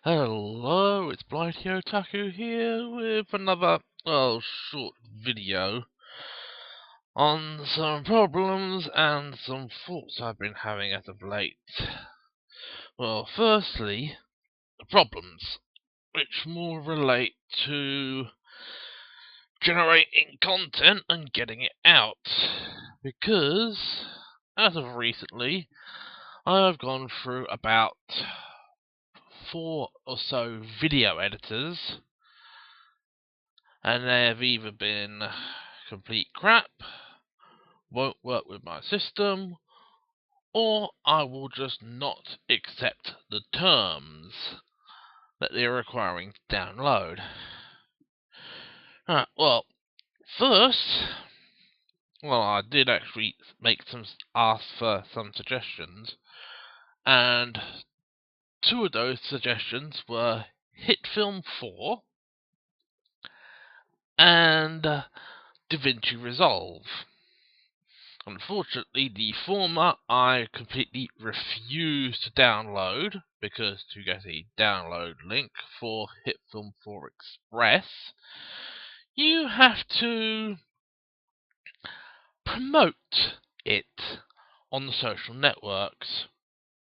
Hello, it's Blighty Otaku here with another, short video on some problems and some thoughts I've been having as of late. Well, firstly, the problems, which more relate to generating content and getting it out. Because, as of recently, I've gone through about 4 or so video editors, and they have either been complete crap, won't work with my system, or I will just not accept the terms that they're requiring to download. Well, first, I did actually ask for some suggestions, and 2 of those suggestions were HitFilm 4 and DaVinci Resolve. Unfortunately, the former I completely refuse to download, because to get a download link for HitFilm 4 Express, you have to promote it on the social networks,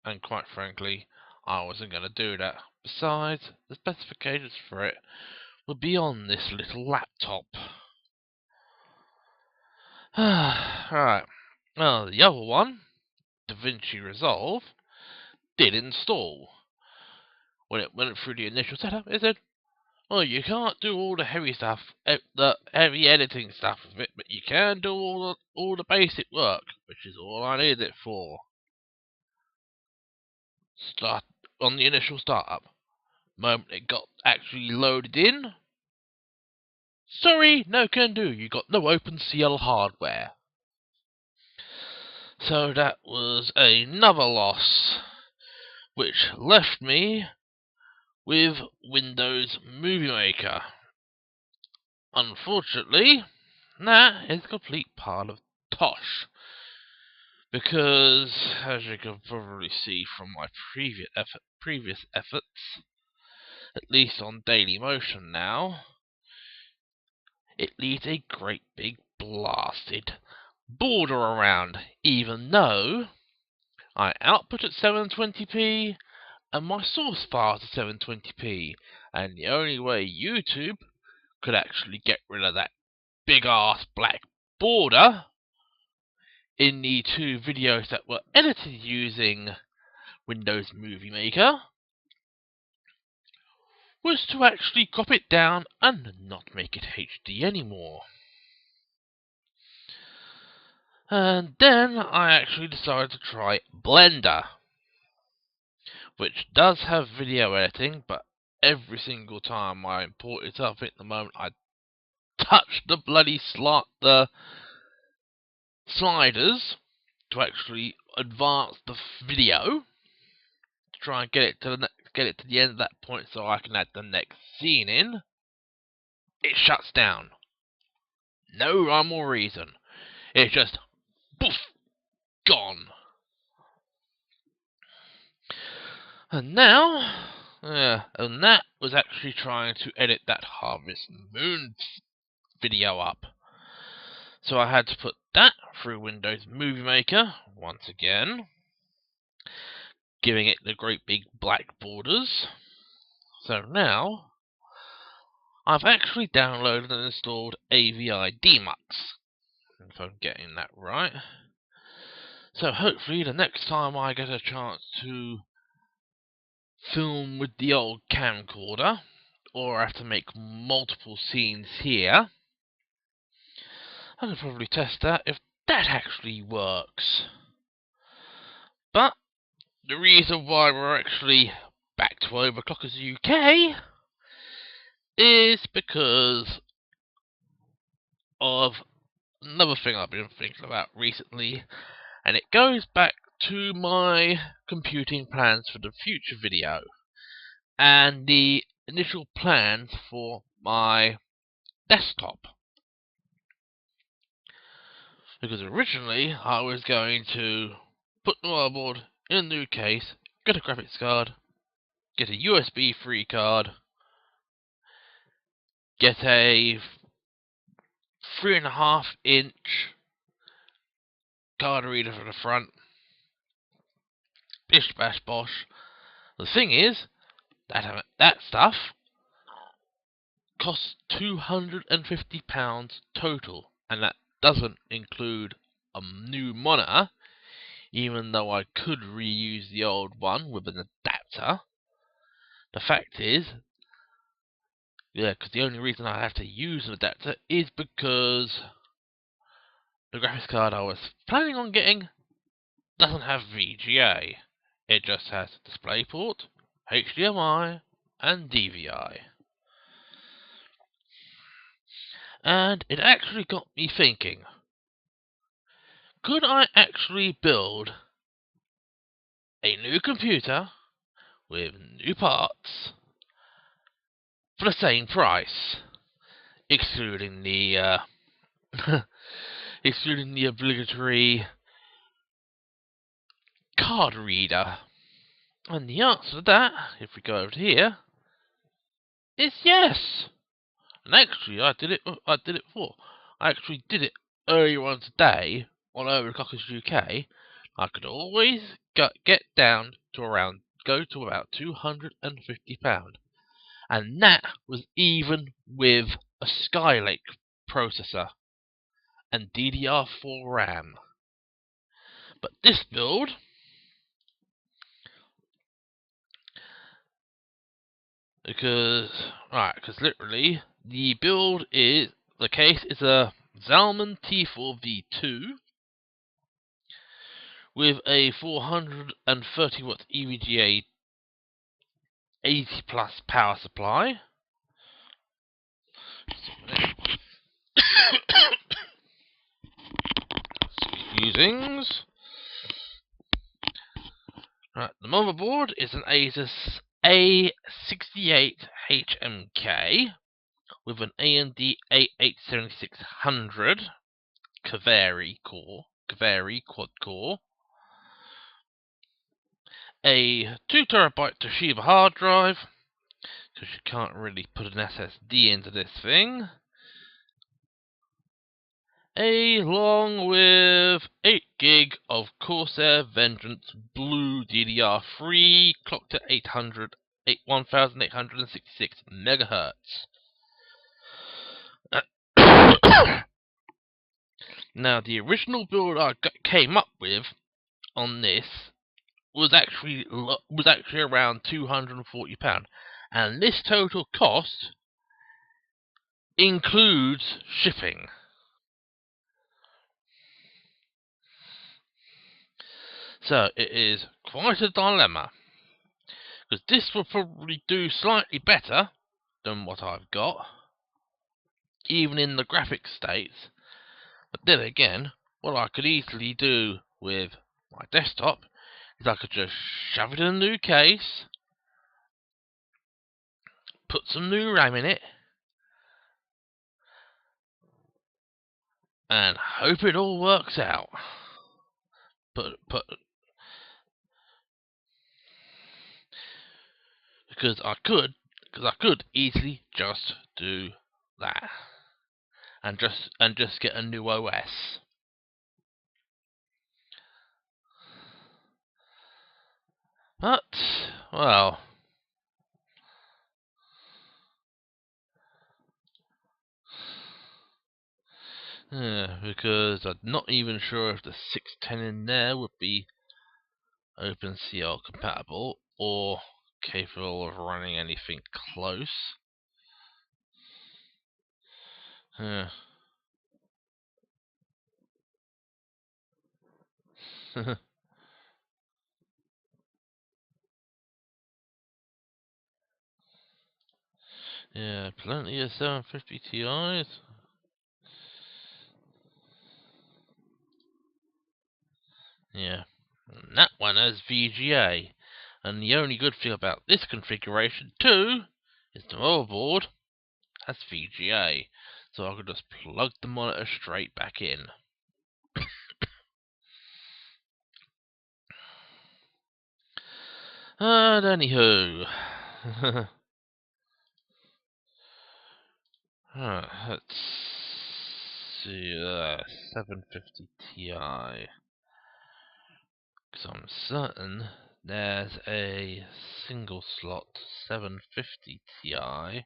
and quite frankly, I wasn't going to do that. Besides, the specifications for it will be on this little laptop. Right. Well, the other one, DaVinci Resolve, did install. When it went through the initial setup, it said, "Oh, you can't do all the heavy stuff, the heavy editing stuff of it, but you can do all the basic work," which is all I needed it for. Start on the initial startup. Moment it got actually loaded in, sorry, no can do. You got no OpenCL hardware. So that was another loss, which left me with Windows Movie Maker. Unfortunately, that is a complete pile of tosh, because, as you can probably see from my previous efforts, at least on Dailymotion now, it leaves a great big blasted border around, even though I output at 720p and my source files are 720p, and the only way YouTube could actually get rid of that big ass black border in the 2 videos that were edited using Windows Movie Maker was to actually crop it down and not make it HD anymore. And then I actually decided to try Blender, which does have video editing, but every single time I import it up at the moment I touch the bloody the sliders to actually advance the video to try and get it to the end of that point so I can add the next scene in, it shuts down. No rhyme or reason. It's just poof, gone. And now, and that was actually trying to edit that Harvest Moon video up. So I had to put that through Windows Movie Maker once again, giving it the great big black borders. So now I've actually downloaded and installed AVI Demux, if I'm getting that right. So hopefully the next time I get a chance to film with the old camcorder, or have to make multiple scenes here, I can probably test that if that actually works. But the reason why we're actually back to Overclockers UK is because of another thing I've been thinking about recently, and it goes back to my computing plans for the future video and the initial plans for my desktop. Because originally I was going to put the motherboard in a new case, get a graphics card, get a USB 3 card, get a 3.5-inch card reader for the front. Bish bash bosh. The thing is, that stuff costs £250 total, and that doesn't include a new monitor, even though I could reuse the old one with an adapter. The fact is, because the only reason I have to use an adapter is because the graphics card I was planning on getting doesn't have VGA. It just has DisplayPort, HDMI, and DVI. And it actually got me thinking, could I actually build a new computer with new parts for the same price, excluding the excluding the obligatory card reader? And the answer to that, if we go over here, is yes. And actually, I did it before. I actually did it earlier on today on Overclockers UK. I could always get down to go to about £250, and that was even with a Skylake processor and DDR4 RAM. But this build, because literally the case is a Zalman T4 V2 with a 430 watt EVGA 80 plus power supply. Usings. Right, the motherboard is an Asus A68HMK with an AMD A87600 Kaveri quad core, a 2TB Toshiba hard drive, because you can't really put an SSD into this thing, along with 8 GB of Corsair Vengeance Blue DDR3 clocked at 1866 MHz. Now, the original build I came up with on this was actually around £240, and this total cost includes shipping. So it is quite a dilemma, because this will probably do slightly better than what I've got, even in the graphics states. But then again, what I could easily do with my desktop is I could just shove it in a new case, put some new RAM in it, and hope it all works out. Because I could easily just do that and just get a new OS. But well, because I'm not even sure if the 610 in there would be OpenCL compatible or capable of running anything close. Yeah, plenty of 750 Ti's. Yeah, and that one has VGA. And the only good thing about this configuration too is the motherboard has VGA, so I could just plug the monitor straight back in. And anywho. Let's see, 750 Ti. Because I'm certain there's a single slot 750 Ti.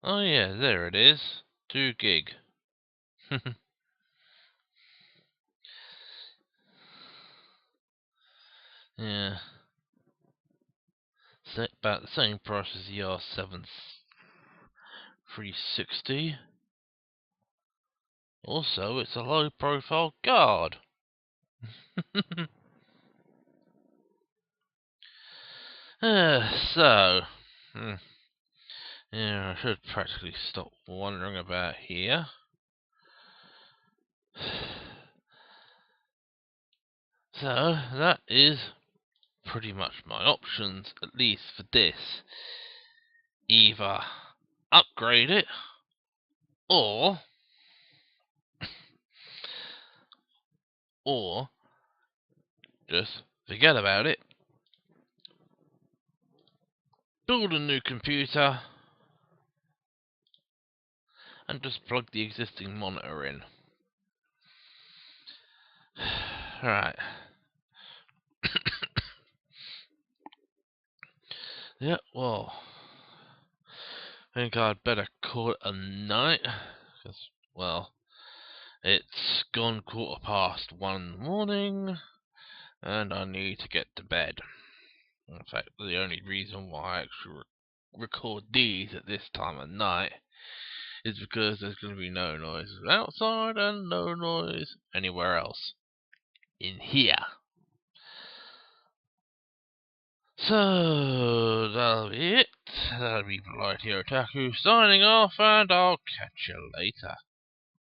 Oh yeah, there it is. 2 gig. Yeah. About the same price as the R7 360. Also, it's a low profile guard. So, yeah, I should practically stop wandering about here. So, that is pretty much my options, at least for this. Either upgrade it, or just forget about it, build a new computer, and just plug the existing monitor in. Right. Yeah, well, I think I'd better call it a night, because, well, it's gone 1:15 in the morning, and I need to get to bed. In fact, the only reason why I actually record these at this time of night is because there's going to be no noise outside and no noise anywhere else in here. So that'll be it. That'll be Polite Otaku signing off, and I'll catch you later.